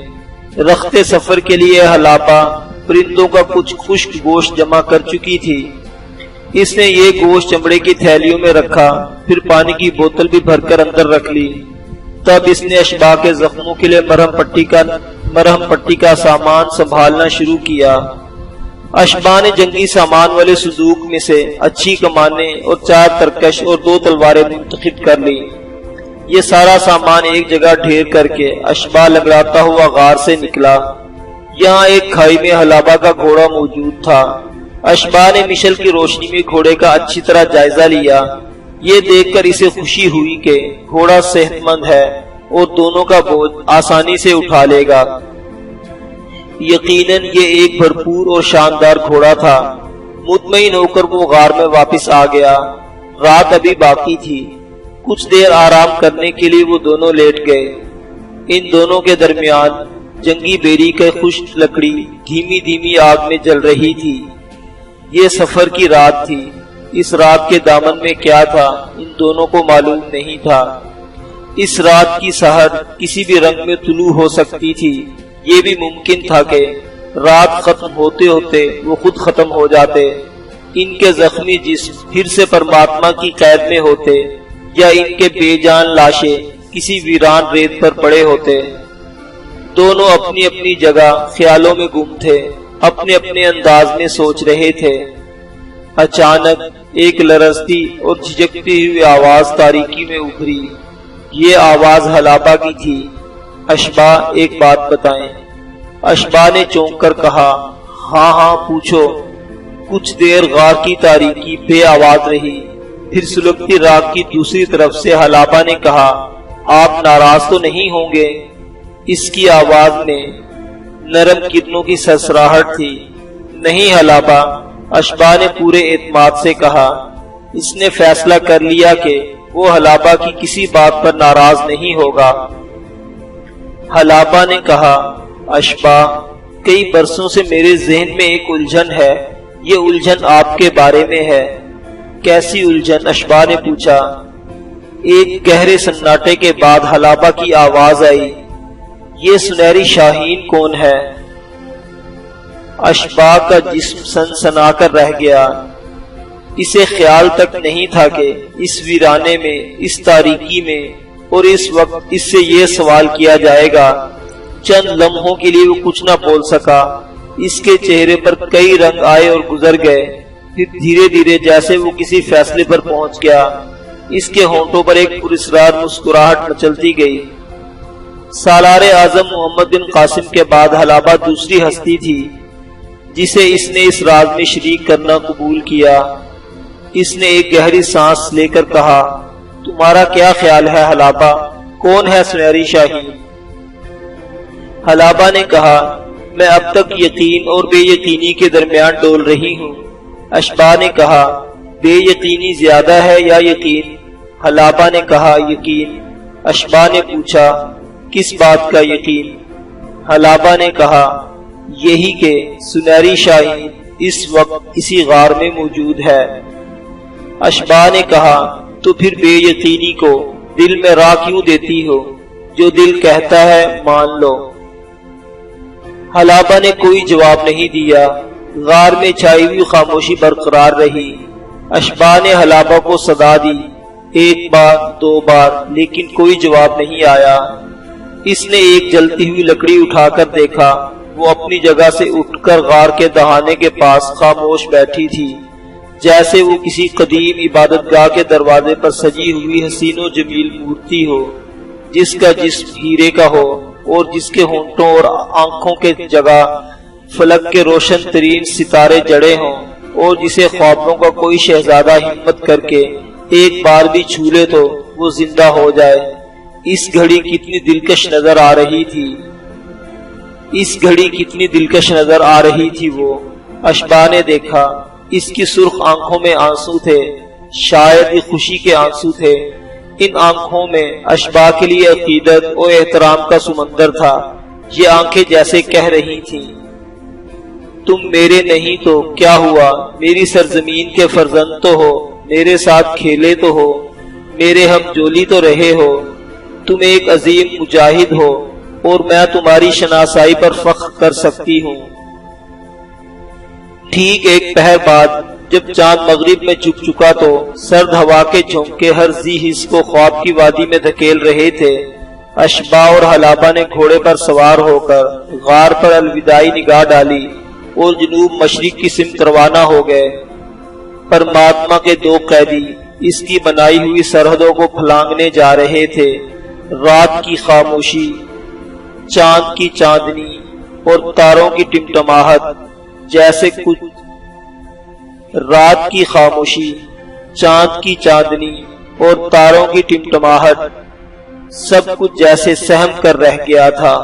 رخت سفر کے لیے حلابہ پرندوں کا کچھ خشک گوشت جمع کر چکی تھی۔ اس نے یہ گوشت چمڑے کی تھیلیوں میں رکھا، پھر پانی کی بوتل بھی بھر کر اندر رکھ لی۔ تب اس نے اشباہ کے زخموں کے لیے مرہم پٹی کا سامان سنبھالنا شروع کیا۔ اشباہ نے جنگی سامان والے صندوق میں سے اچھی کمانیں اور 4 ترکش اور 2 تلواریں منتخب کر لی۔ یہ سارا سامان ایک جگہ ڈھیر کر کے اشباہ لنگڑاتا ہوا غار سے نکلا۔ یہاں ایک کھائی میں حلابہ کا گھوڑا موجود تھا۔ اشباہ نے مشل کی روشنی میں گھوڑے کا اچھی طرح جائزہ لیا۔ یہ دیکھ کر اسے خوشی ہوئی کہ گھوڑا صحت مند ہے اور دونوں کا بوجھ آسانی سے اٹھا لے گا۔ یقیناً یہ ایک بھرپور اور شاندار گھوڑا تھا۔ مطمئن ہو کر وہ غار میں واپس آ گیا۔ رات ابھی باقی تھی۔ کچھ دیر آرام کرنے کے لیے وہ دونوں لیٹ گئے۔ ان دونوں کے درمیان جنگی بیری کی خشک لکڑی دھیمی دھیمی آگ میں جل رہی تھی۔ یہ سفر کی رات تھی۔ اس رات کے دامن میں کیا تھا ان دونوں کو معلوم نہیں تھا۔ اس رات کی سحر کسی بھی رنگ میں طلوع ہو سکتی تھی۔ یہ بھی ممکن تھا کہ رات ختم ہوتے ہوتے وہ خود ختم ہو جاتے، ان کے زخمی جسم پھر سے پرماتما کی قید میں ہوتے، یا ان کے بے جان لاشیں کسی ویران ریت پر پڑے ہوتے۔ دونوں اپنی اپنی جگہ خیالوں میں گم تھے، اپنے اپنے انداز میں سوچ رہے تھے۔ اچانک ایک لرزتی اور جھجکتی ہوئی آواز تاریکی میں ابھری۔ یہ آواز حلابہ کی تھی۔ اشباہ ایک بات بتائیں۔ اشباہ نے چونک کر کہا، ہاں ہاں پوچھو۔ کچھ دیر غار کی تاریکی بے آواز رہی، پھر سلگتی راگ کی دوسری طرف سے حلابہ نے کہا، آپ ناراض تو نہیں ہوں گے؟ اس کی آواز میں نرم کرنوں کی سرسراہٹ تھی۔ نہیں حلابہ، اشباہ نے پورے اعتماد سے کہا۔ اس نے فیصلہ کر لیا کہ وہ حلابہ کی کسی بات پر ناراض نہیں ہوگا۔ حلابہ نے کہا، اشباہ، کئی برسوں سے میرے ذہن میں ایک الجھن ہے۔ یہ الجھن آپ کے بارے میں ہے۔ کیسی الجھن؟ اشباہ نے پوچھا۔ ایک گہرے سناٹے کے بعد حلابہ کی آواز آئی، یہ سنہری شاہین کون ہے؟ اشباہ کا جسم سنسنا کر رہ گیا۔ اسے خیال تک نہیں تھا کہ اس ویرانے میں، اس تاریکی میں اور اس وقت اس سے یہ سوال کیا جائے گا۔ چند لمحوں کے لیے وہ کچھ نہ بول سکا۔ اس کے چہرے پر کئی رنگ آئے اور گزر گئے، پھر دھیرے دھیرے جیسے وہ کسی فیصلے پر پہنچ گیا، اس کے ہونٹوں پر ایک پراسرار مسکراہٹ مچلتی گئی۔ سالار اعظم محمد بن قاسم کے بعد حلابہ دوسری ہستی تھی جسے اس نے اس راز میں شریک کرنا قبول کیا۔ اس نے ایک گہری سانس لے کر کہا، تمہارا کیا خیال ہے حلابہ؟ کون ہے سنہری شاہین؟ حلابہ نے کہا، میں اب تک یقین اور بے یقینی کے درمیان ڈول رہی ہوں۔ اشباہ نے کہا، بے یقینی زیادہ ہے یا یقین؟ حلابہ نے کہا، یقین۔ اشباہ نے پوچھا، کس بات کا یقین؟ حلابہ نے کہا، یہی کہ سنہری شاہین اس وقت اسی غار میں موجود ہے۔ اشباہ نے کہا، تو پھر بے یقینی کو دل میں راہ کیوں دیتی ہو؟ جو دل کہتا ہے مان لو۔ حلابہ نے کوئی جواب نہیں دیا۔ غار میں چھائی ہوئی خاموشی برقرار رہی۔ اشباہ نے حلابہ کو صدا دی، ایک بار، 2 بار، لیکن کوئی جواب نہیں آیا۔ اس نے ایک جلتی ہوئی لکڑی اٹھا کر دیکھا۔ وہ اپنی جگہ سے اٹھ کر غار کے دہانے کے پاس خاموش بیٹھی تھی، جیسے وہ کسی قدیم عبادت گاہ کے دروازے پر سجی ہوئی حسین و جمیل مورتی ہو، جس کا جسم ہیرے کا ہو اور جس کے ہونٹوں اور آنکھوں کے جگہ فلک کے روشن ترین ستارے جڑے ہوں، اور جسے خوابوں کا کوئی شہزادہ ہمت کر کے ایک بار بھی چھو لے تو وہ زندہ ہو جائے۔ اس گھڑی کتنی دلکش نظر آ رہی تھی، اس گھڑی کتنی دلکش نظر آ رہی تھی وہ، اشباح نے دیکھا، اس کی سرخ آنکھوں میں آنسو تھے، شاید یہ خوشی کے آنسو تھے۔ ان آنکھوں میں اشباح کے لیے عقیدت اور احترام کا سمندر تھا۔ یہ آنکھیں جیسے کہہ رہی تھیں، تم میرے نہیں تو کیا ہوا، میری سرزمین کے فرزند تو ہو، میرے ساتھ کھیلے تو ہو، میرے ہم جولی تو رہے ہو، تم ایک عظیم مجاہد ہو اور میں تمہاری شناسائی پر فخر کر سکتی ہوں۔ ٹھیک ایک پہر بعد جب چاند مغرب میں جھک چکا تو سرد ہوا کے جھونکے ہر ذی حس کو خواب کی وادی میں دھکیل رہے تھے۔ اشباح اور حلابہ نے گھوڑے پر سوار ہو کر غار پر الوداعی نگاہ ڈالی اور جنوب مشرق کی سمت روانہ ہو گئے۔ پرماتما کے دو قیدی اس کی بنائی ہوئی سرحدوں کو پھلانگنے جا رہے تھے۔ رات کی خاموشی، چاند کی چاندنی اور تاروں کی ٹمٹماہٹ جیسے کچھ رات کی خاموشی، چاند کی چاندنی اور تاروں کی ٹمٹماہٹ سب کچھ جیسے سہم کر رہ گیا تھا۔